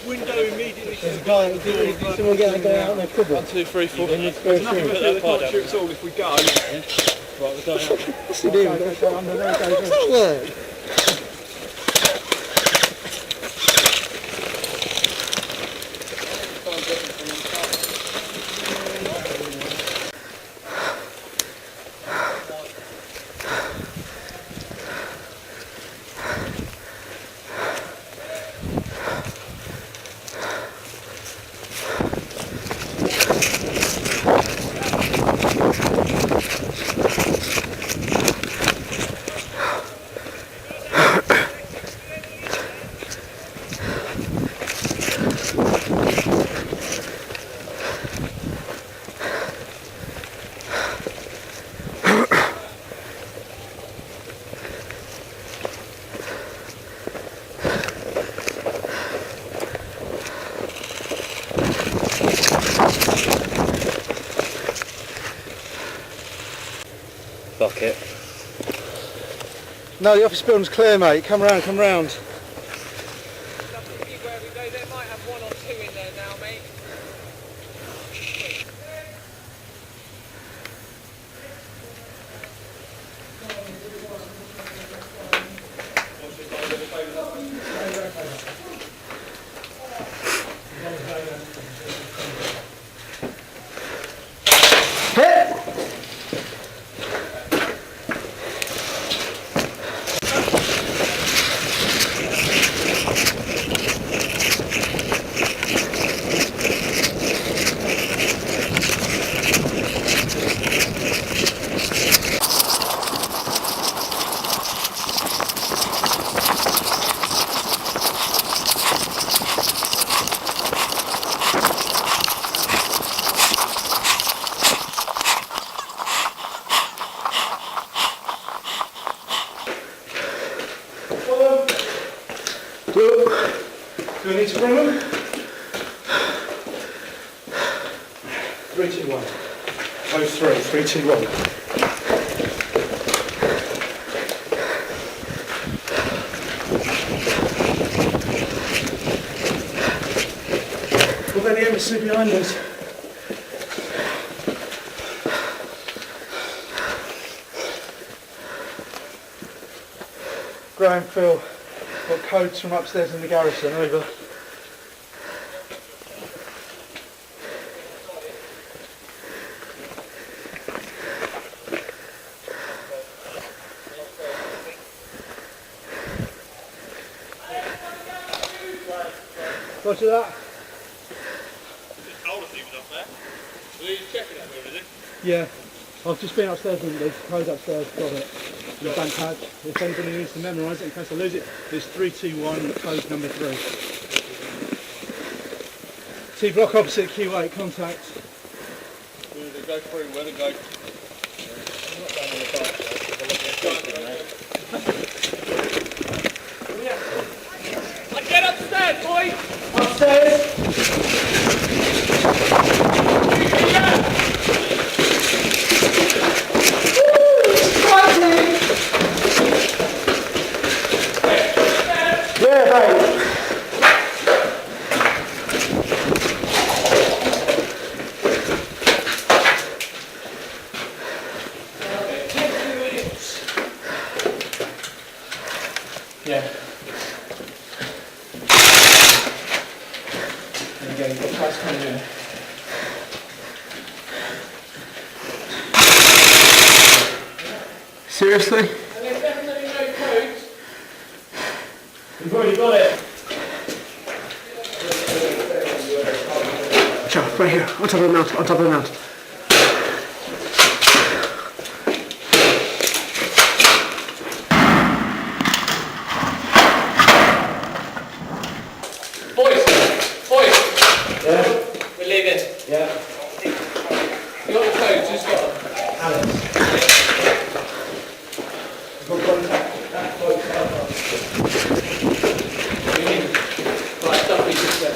window immediately. There's a guy, did someone get a guy out in their cupboard? 1, 2, 3, 4. There's There's nothing to do, they can't shoot us all if we go. Right, we're going out. What's he doing? Go under there, go. Fuck it. No, the office building's clear, mate. Come round, come round. They might have 1 or 2 in there now, mate. Do I need to bring them? 3, 2, 1. Oh, 3, 3, 2, 1. Well, then the embassy behind us. Graham, Phil, got codes from upstairs in the garrison, over. Roger that. Yeah, I've just been upstairs and there's code upstairs, got it. The bank pad. If anybody needs to memorise it in case I lose it, it's 321, code number 3. T block opposite Q8, contact. Where they go through, where they go. Get upstairs, boys! Upstairs! Yeah. And again, you've got price coming in. Seriously? And there's definitely no codes. We've already got it. Joe, right here, on top of the mount, on top of the mount. We're leaving. Yeah. You got the codes, who's got them? Alex. We've got contact. That's what it's about. Right, stuff we just said.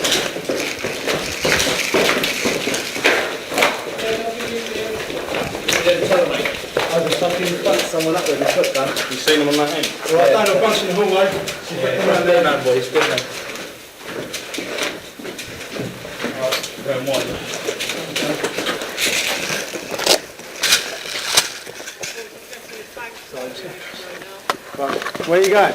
I just fucking fucked someone up with a foot gun. You seen them on that end? Right, down a bunch in the hallway. Around there, man, boys. Good man. going wide. Where you going?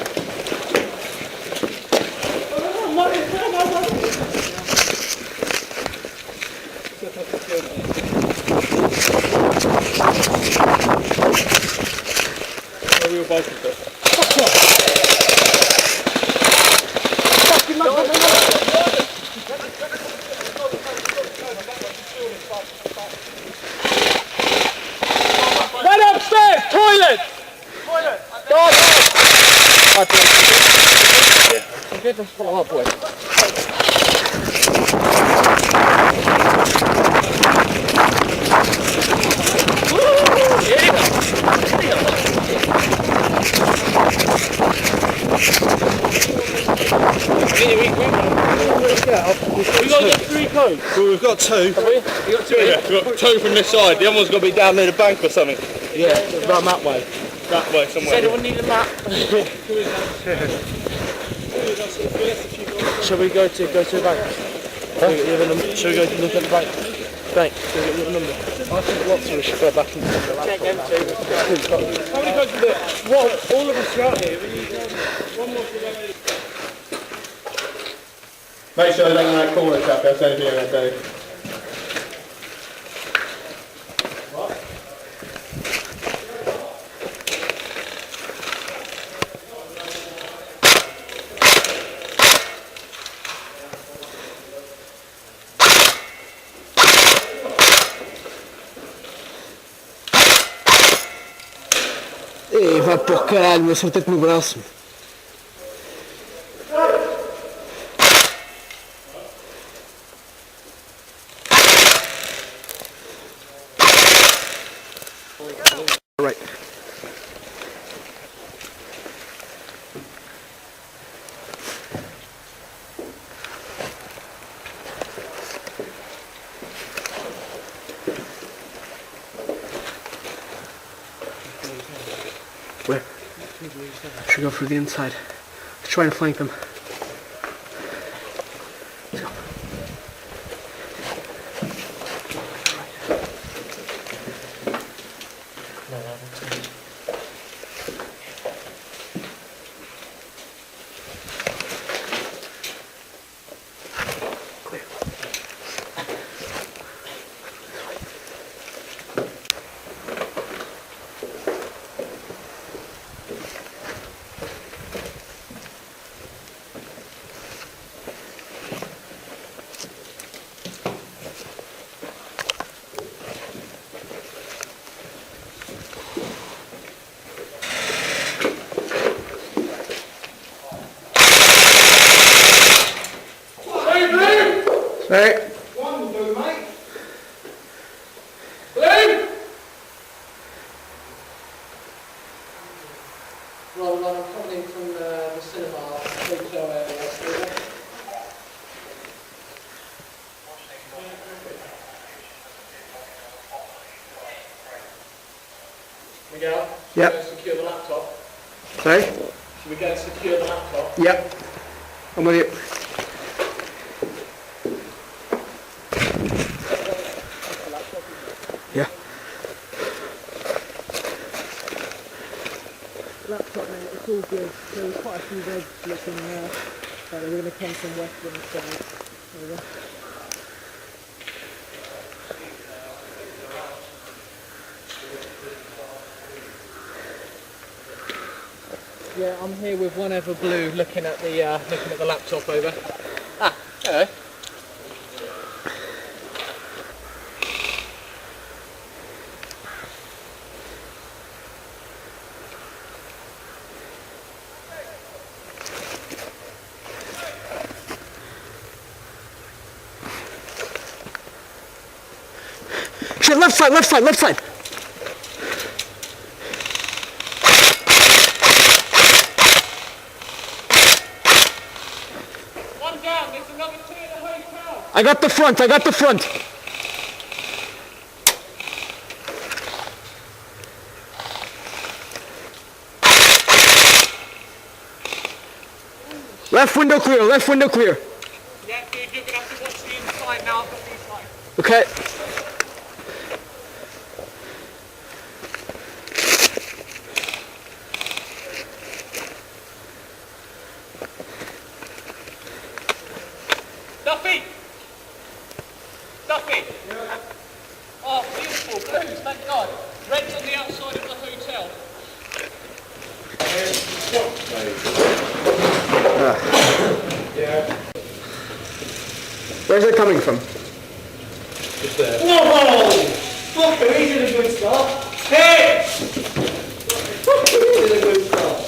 Where we were both of them. Right upstairs! Toilet! Toilet! God! I'm good to follow up with. We got to get 3 codes. Well, we've got 2. Have we? You got 2? Yeah, we've got 2 from this side. The other one's got to be down near the bank or something. Yeah, round that way. That way Does somewhere. anyone need a map? Shall we go to the bank? Shall we go to look at the bank? Bank. Shall we get your number? I think lots of us should go back and check the laptop. How many codes is there? Well, all of us are out here. We need One more for that. Make sure they don't like corner trap, that's anything you're going to do. Vai para o caralho, me acertei-te no braço. Right. Where? Should go through the inside. Let's try and flank them. Let's go. Clear. Sorry. One will do, mate. Blue! Well, I'm coming from the cinema hotel area. Miguel? Yep. Should we go and secure the laptop? Sorry? Should we go and secure the laptop? Yep. I'm with you. Yeah. Laptop, mate, it's all good. There was quite a few reds looking there. They were going to come from western side. There we go. Yeah, I'm here with one ever blue looking at the laptop over. Ah, hello. Shit, left side, left side, left side. One down, there's another 2 in the hotel. I got the front, I got the front. Left window clear, left window clear. Yeah, dude, you're going to have to watch the inside now. I've got these Okay. Duffy! Duffy! Yeah. Oh, beautiful. Blues, thank God. Red's on the outside of the hotel. Yeah. Where's it coming from? Just there. Whoa! Fucker, he's in a good start. Hey! Fucker, he's in a good start.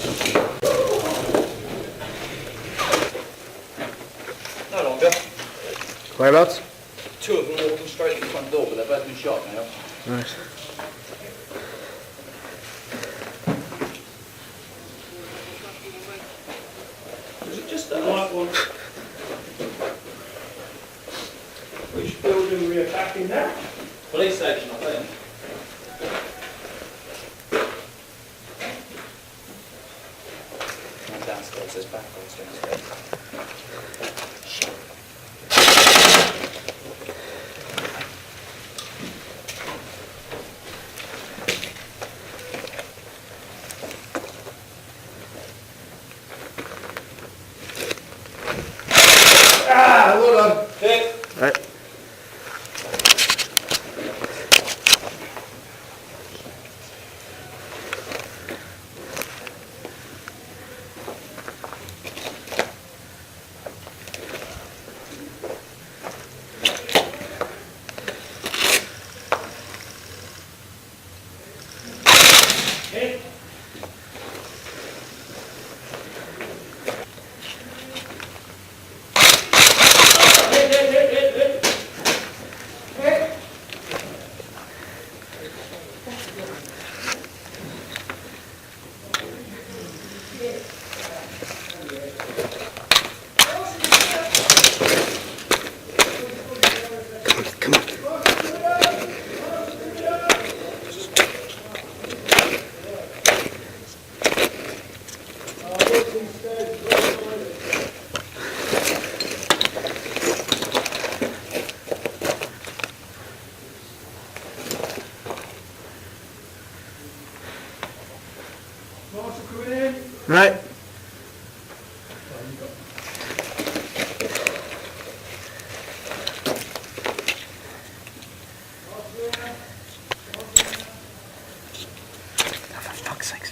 No longer. Whereabouts? Two of them walking straight to the front door, but they've both been shot now. Nice. Is it just that light one? Which building are we attacking now? Police station, I think. One downstairs, there's back doors downstairs. Ah, well done. Right. Come on. Right. For fuck's sakes.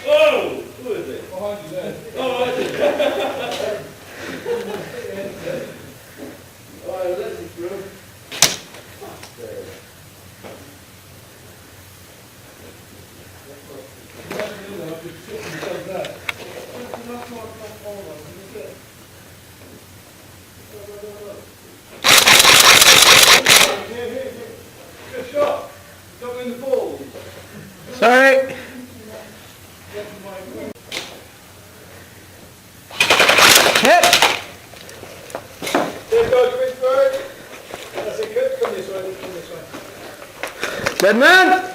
Oh! Who is it? Behind you there. Oh, I see. Alright, let's just through. Good shot. Got me in the balls. Sorry. Hit. There goes Richard. That's it. Come this way. Come this way. Dead man.